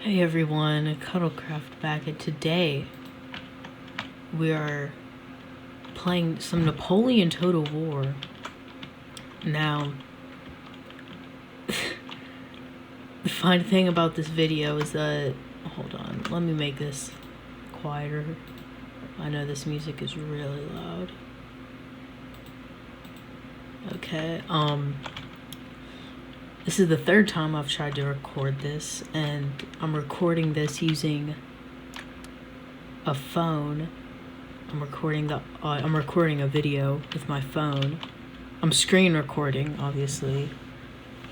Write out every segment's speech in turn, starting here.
Hey everyone, Cuddlecraft back, and today we are playing some Napoleon Total War. Now, the fun thing about this video is that, hold on, let me make this quieter. I know this music is really loud. Okay, this is the third time I've tried to record this, and I'm recording this using a phone. I'm recording a video with my phone. I'm screen recording, obviously,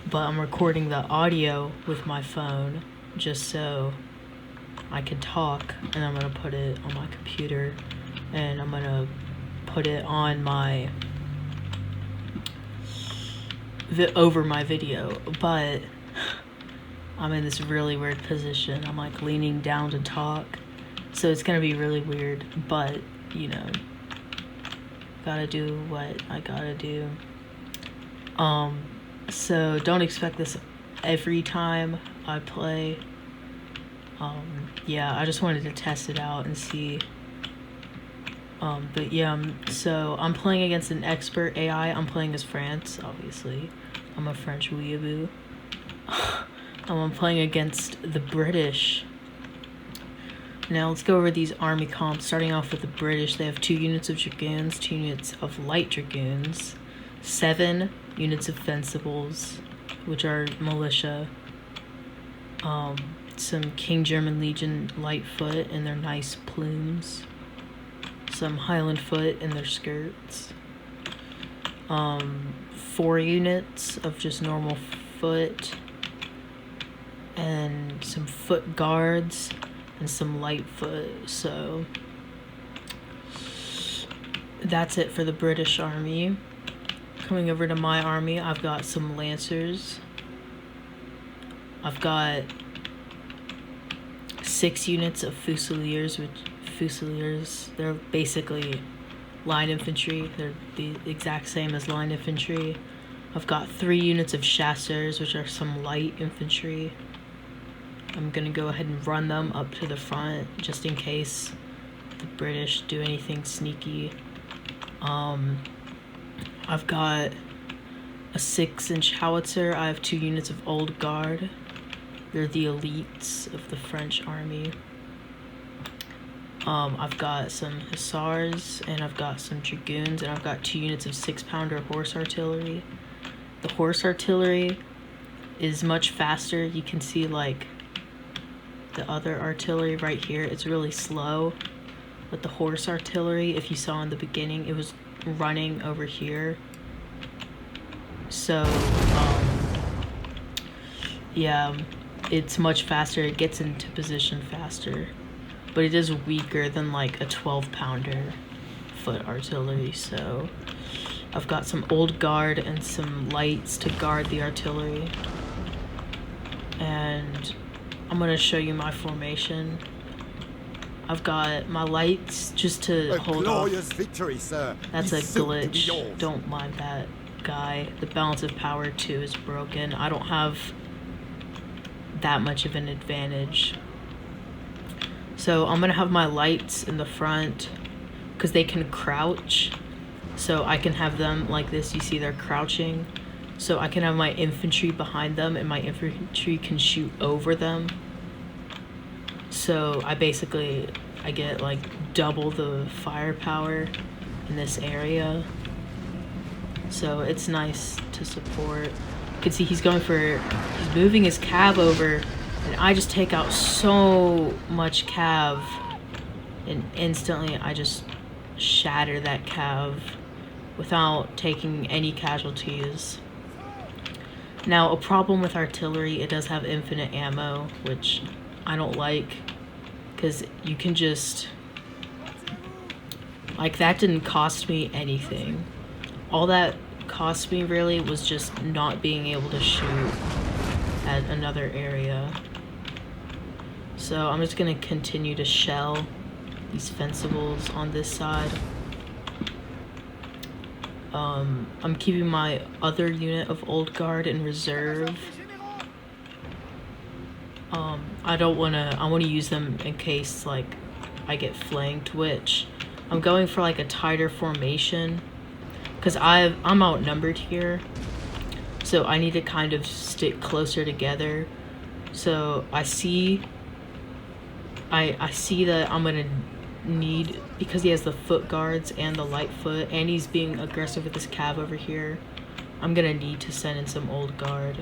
but I'm recording the audio with my phone just so I can talk, and I'm gonna put it on my computer, and I'm gonna put it on my over my video, but I'm in this really weird position. I'm like leaning down to talk, so it's gonna be really weird, but you know, gotta do what I gotta do. So don't expect this every time I play. Yeah, I just wanted to test it out and see. But yeah, so I'm playing against an expert AI. I'm playing as France, obviously. I'm a French weeaboo. I'm playing against the British. Now let's go over these army comps. Starting off with the British, they have 2 units of dragoons, 2 units of light dragoons, 7 units of fencibles, which are militia, some King German Legion light foot in their nice plumes, some Highland foot in their skirts, 4 units of just normal foot, and some foot guards and some light foot. So that's it for the British army. Coming over to my army, I've got some lancers. I've got 6 units of fusiliers, they're basically line infantry. They're the exact same as line infantry. I've got 3 units of chasseurs, which are some light infantry. I'm gonna go ahead and run them up to the front just in case the British do anything sneaky. I've got a 6-inch howitzer. I have 2 units of old guard. They're the elites of the French army. I've got some hussars, and I've got some dragoons, and I've got 2 units of 6-pounder horse artillery. The horse artillery is much faster. You can see like the other artillery right here, it's really slow. But the horse artillery, if you saw in the beginning, it was running over here. So, yeah, it's much faster. It gets into position faster. But it is weaker than like a 12-pounder foot artillery. So I've got some old guard and some lights to guard the artillery. And I'm gonna show you my formation. I've got my lights just to hold off. Victory, sir. That's a glitch. Don't mind that guy. The balance of power too is broken. I don't have that much of an advantage. So I'm gonna have my lights in the front because they can crouch. So I can have them like this. You see they're crouching. So I can have my infantry behind them, and my infantry can shoot over them. So I get like double the firepower in this area. So it's nice to support. You can see he's moving his cav over, and I just take out so much cav, and instantly I just shatter that cav without taking any casualties. Now, a problem with artillery, it does have infinite ammo, which I don't like, because you can just, like, that didn't cost me anything. All that cost me really was just not being able to shoot at another area. So I'm just gonna continue to shell these fencibles on this side. I'm keeping my other unit of old guard in reserve. I don't wanna, I wanna use them in case, like, I get flanked, which I'm going for, like, a tighter formation. Because I'm outnumbered here. So I need to kind of stick closer together. So I see that I'm gonna need, because he has the foot guards and the light foot, and he's being aggressive with this cav over here, I'm gonna need to send in some old guard.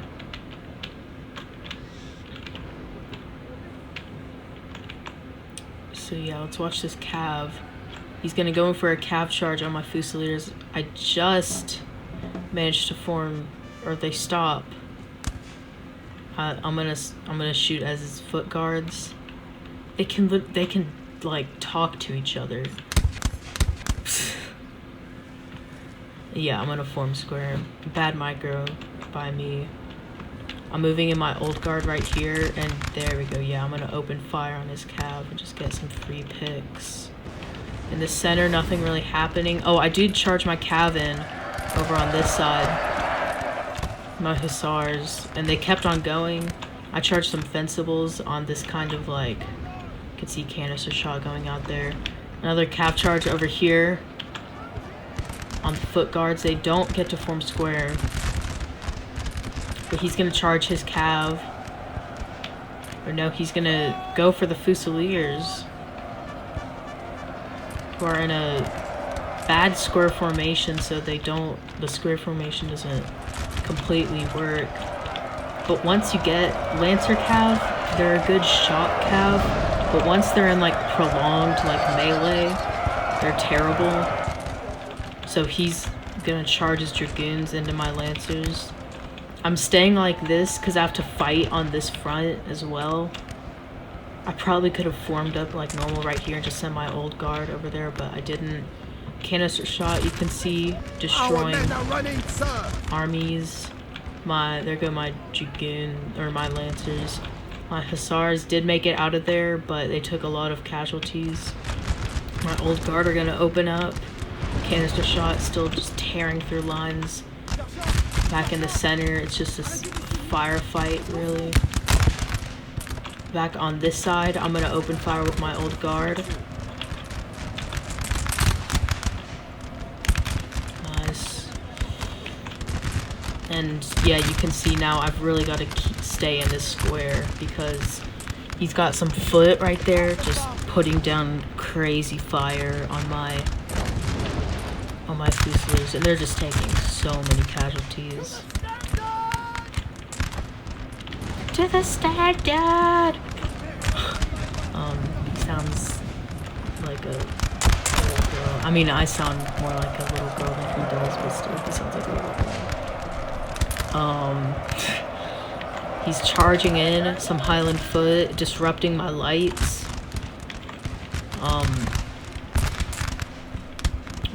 So yeah, let's watch this cav. He's gonna go in for a cav charge on my Fusiliers. I just managed to form, or they stop. I'm gonna shoot as his foot guards. They can like talk to each other. Yeah, I'm gonna form square. Bad micro by me. I'm moving in my old guard right here, and there we go. Yeah, I'm gonna open fire on his cav and just get some free picks. In the center, nothing really happening. Oh, I did charge my cav in over on this side. My hussars, and they kept on going. I charged some fencibles on this kind of like, you can see canister shot going out there. Another cav charge over here on the foot guards. They don't get to form square, but he's gonna charge his cav. Or no, he's gonna go for the Fusiliers, who are in a bad square formation, so they don't, the square formation doesn't completely work. But once you get Lancer cav, they're a good shot cav, but once they're in like prolonged like melee, they're terrible. So he's gonna charge his dragoons into my Lancers. I'm staying like this because I have to fight on this front as well. I probably could have formed up like normal right here and just sent my old guard over there, but I didn't. Canister shot, you can see destroying armies. There go my dragoon, or my Lancers. My hussars did make it out of there, but they took a lot of casualties. My old guard are gonna open up. Canister shot still just tearing through lines. Back in the center, it's just this firefight, really. Back on this side, I'm gonna open fire with my old guard. Nice. And yeah, you can see now I've really got to stay in this square because he's got some foot right there, just putting down crazy fire on my Fusiliers, and they're just taking so many casualties. To the standard! He sounds like a little girl. I mean, I sound more like a little girl than he does, but still, he sounds like a little girl. He's charging in some Highland foot, disrupting my lights.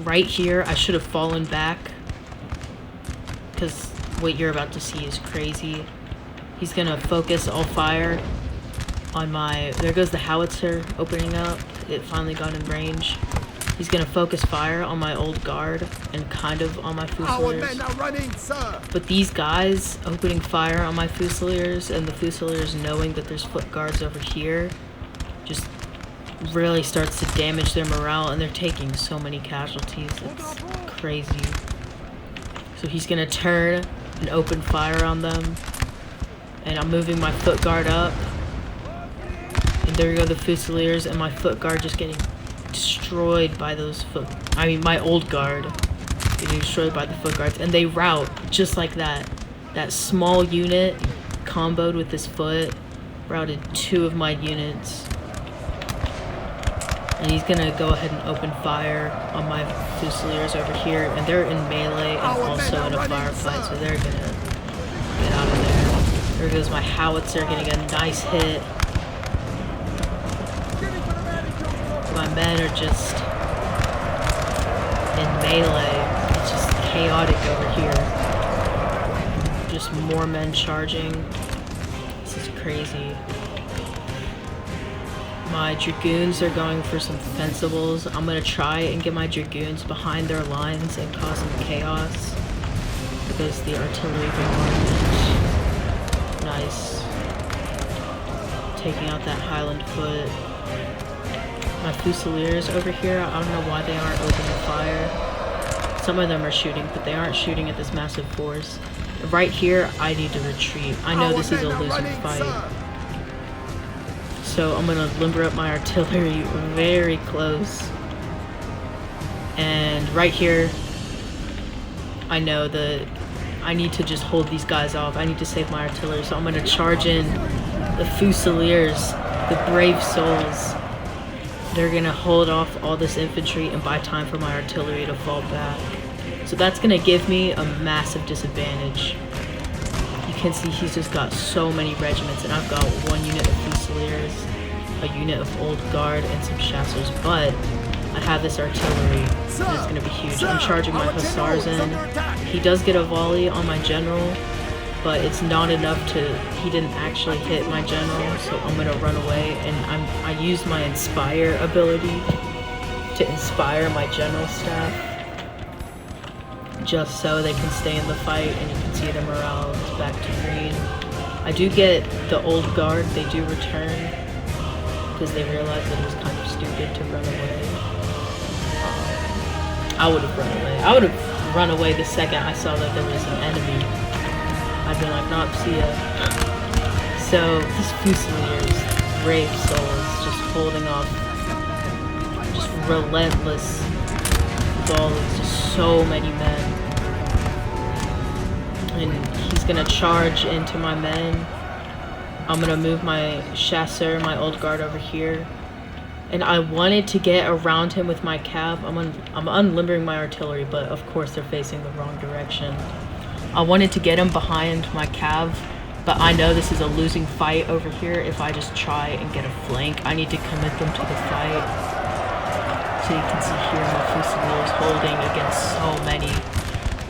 Right here, I should have fallen back, because what you're about to see is crazy. He's gonna focus all fire on my, there goes the howitzer opening up. It finally got in range. He's gonna focus fire on my old guard and kind of on my Fusiliers. But these guys opening fire on my Fusiliers and the Fusiliers knowing that there's foot guards over here just really starts to damage their morale, and they're taking so many casualties. It's crazy. So he's gonna turn and open fire on them. And I'm moving my foot guard up. And there go the Fusiliers, and my foot guard just getting destroyed by those my old guard getting destroyed by the foot guards. And they rout just like that. That small unit comboed with this foot routed 2 of my units. And he's gonna go ahead and open fire on my Fusiliers over here, and they're in melee and also in a firefight, so they're gonna get out of there. There goes my howitzer getting a nice hit. My men are just in melee. It's just chaotic over here. Just more men charging. This is crazy. My dragoons are going for some fencibles. I'm gonna try and get my dragoons behind their lines and cause some chaos because the artillery bombardment. Nice. taking out that Highland foot. My Fusiliers over here, I don't know why they aren't opening fire. Some of them are shooting, but they aren't shooting at this massive force. Right here, I need to retreat. I know this is a losing fight. So I'm gonna limber up my artillery very close. And right here, I know that I need to just hold these guys off. I need to save my artillery, so I'm gonna charge in the Fusiliers, the brave souls. They're gonna hold off all this infantry and buy time for my artillery to fall back. So that's gonna give me a massive disadvantage. You can see he's just got so many regiments, and I've got 1 unit of Fusiliers, a unit of Old Guard, and some Chasseurs, but I have this artillery, and it's gonna be huge. I'm charging my Hussars in. He does get a volley on my general, but it's not enough to, he didn't actually hit my general, so I'm gonna run away, and I used my Inspire ability to inspire my general staff, just so they can stay in the fight, and you can see the morale is back to green. I do get the Old Guard, they do return, because they realized that it was kind of stupid to run away. I would have run away. I would have run away the second I saw that there was an enemy. I'd been like, nah, see ya. So, these Fusiliers, brave souls, just holding off, just relentless volleys, just so many men. And he's gonna charge into my men. I'm gonna move my Chasseur, my Old Guard over here. And I wanted to get around him with my cav. I'm unlimbering my artillery, but of course they're facing the wrong direction. I wanted to get him behind my cav, but I know this is a losing fight over here if I just try and get a flank. I need to commit them to the fight. So you can see here my Fusiliers holding against so many.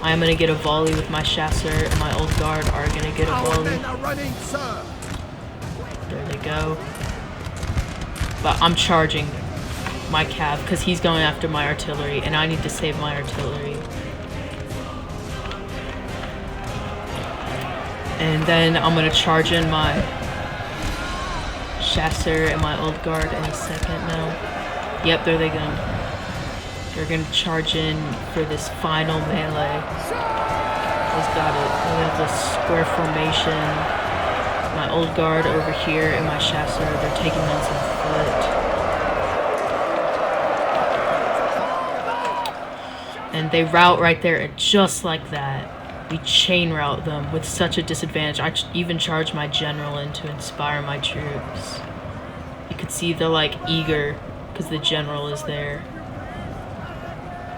I am going to get a volley with my Chasseur, and my Old Guard are going to get a volley. There they go. But I'm charging my cav because he's going after my artillery, and I need to save my artillery. And then I'm gonna charge in my Chasseur and my Old Guard in a second now. Yep, there they go. They're gonna charge in for this final melee. He's got it. We have the square formation. My Old Guard over here and my Chasseur, they're taking on some foot. And they rout right there, and just like that, we chain route them with such a disadvantage. I even charge my general in to inspire my troops. You can see they're like eager because the general is there.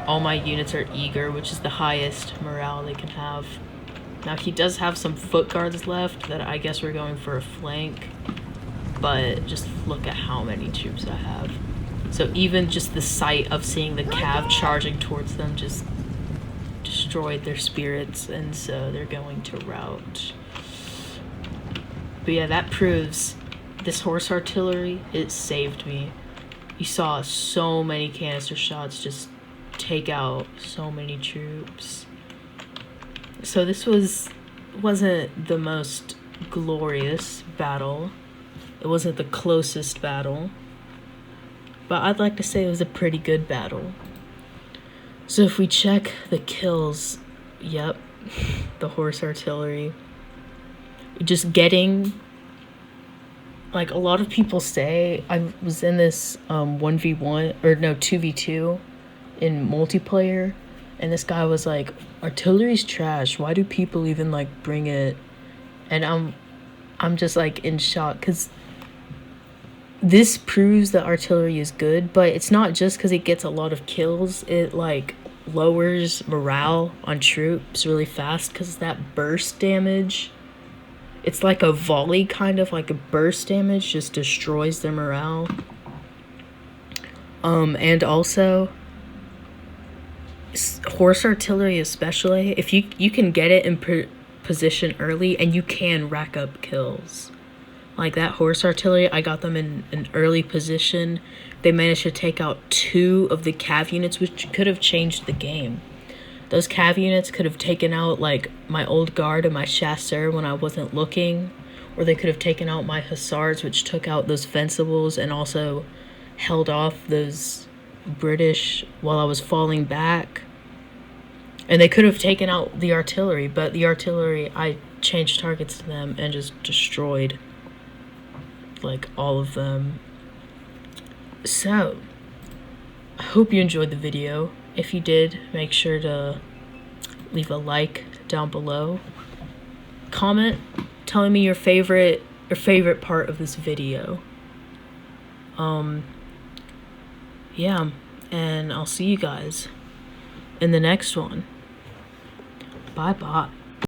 All my units are eager, which is the highest morale they can have. Now he does have some foot guards left that I guess we're going for a flank, but just look at how many troops I have. So even just the sight of seeing the cav charging towards them just destroyed their spirits, and so they're going to rout. But yeah, that proves this horse artillery, it saved me. You saw so many canister shots just take out so many troops. So this wasn't the most glorious battle. It wasn't the closest battle. But I'd like to say it was a pretty good battle. So if we check the kills, yep, the horse artillery. Just getting, like a lot of people say, I was in this 1v1, or no, 2v2 in multiplayer. And this guy was like, artillery's trash. Why do people even like bring it? And I'm just like in shock because this proves that artillery is good, but it's not just because it gets a lot of kills. It like lowers morale on troops really fast because that burst damage. It's like a volley, kind of like a burst damage, just destroys their morale. And also horse artillery especially, if you can get it in position early and you can rack up kills. Like that horse artillery, I got them in an early position. They managed to take out 2 of the cav units, which could have changed the game. Those cav units could have taken out like my Old Guard and my Chasseur when I wasn't looking, Or they could have taken out my hussars, which took out those fencibles and also held off those British while I was falling back. And they could have taken out the artillery, but the artillery, I changed targets to them and just destroyed, like, all of them. So, I hope you enjoyed the video. If you did, make sure to leave a like down below. Comment telling me your favorite part of this video. Yeah, and I'll see you guys in the next one. Bye bye.